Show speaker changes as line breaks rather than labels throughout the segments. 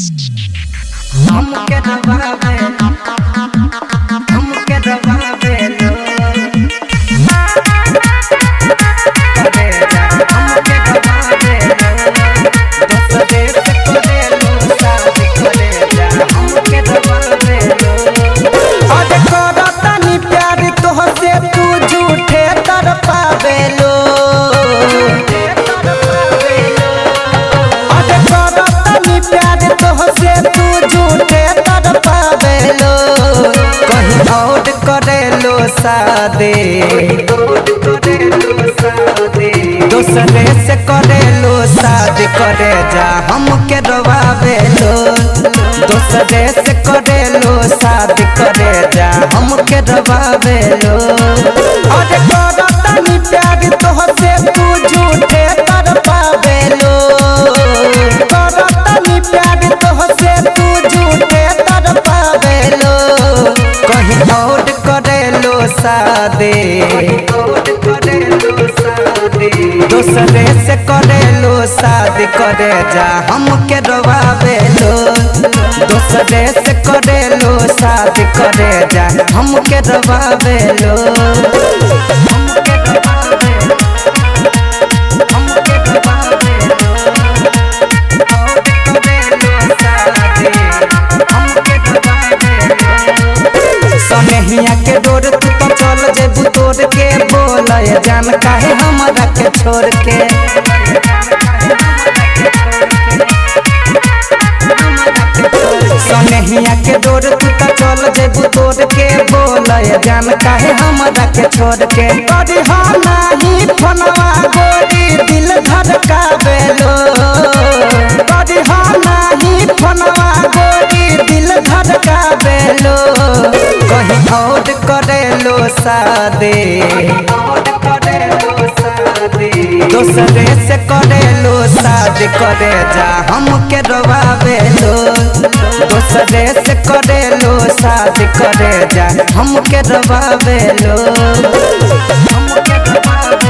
हमके दबावे लो करे जा हमके दबावे लो दोस्त देश करे लो शादी करे जा हमके दबावे लो अरे करतानी प्यार तोहसे तू झूठे तड़पावे लो अरे करतानी प्यार तोहसे तू झूठे तड़पावे लो कहीं और करे लो शादी दूसरे से करे लो शादी करे जा हमके दबावे लो दूसरे से करे लो शादी करे जा हमके दबावे लो अरे करतानी प्यार तोहसे तू झूठे तड़पावे लो करतानी प्यार तोहसे तू झूठे तड़पावे लो कहीं और करे लो शादी दूसरे से करे लो शादी करे जा हमके दबावे लो दूसरे से करे लो शादी करे जा हमके दबावे लो हमके दबावे सनेहिया के डोर तू तो चल जेबू तोड़ के बोल जान काहे हमरा के छोड़ के सनेहिया के डोर तू तो चल जेबू तोड़ के बोल जान काहे हमरा के छोड़ के करी हम नहीं फोनवा गोरी दिल धड़कावे लो करी हम नहीं फोनवा गोरी दिल धड़कावे लो कहीं और करे लो शादी दूसरे से करे लो शादी करे जा हमके दबावे लो दूसरे से करे लो शादी करे जा हमके दबावे लो हमके दबावे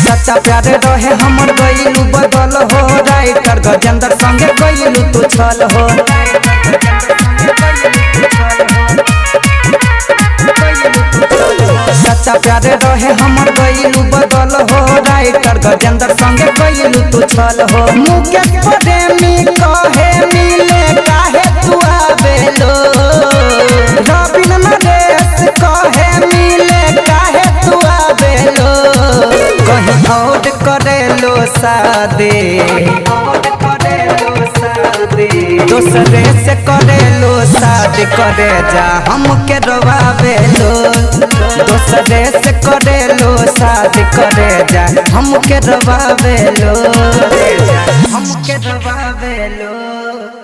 सच्चा प्यार रहे हमर गइलू बदल हो राइटर गजेंद्र संगे गइलू तू छल हो सच्चा प्यार रहे हमर गइलू बदल हो राइटर गजेंद्र संगे गइलू तू छल हो मुकेश प्रेमी कहे मिले काहे तू आवे लो रविन नरेश कहे मिले काहे तू आवे लो कहीं और करे लो शादी दूसरे से करे लो शादी करे जा हमके दबावे लो दूसरे से करे लो शादी करे जा हमके दबावे लो हमके दबावे लो।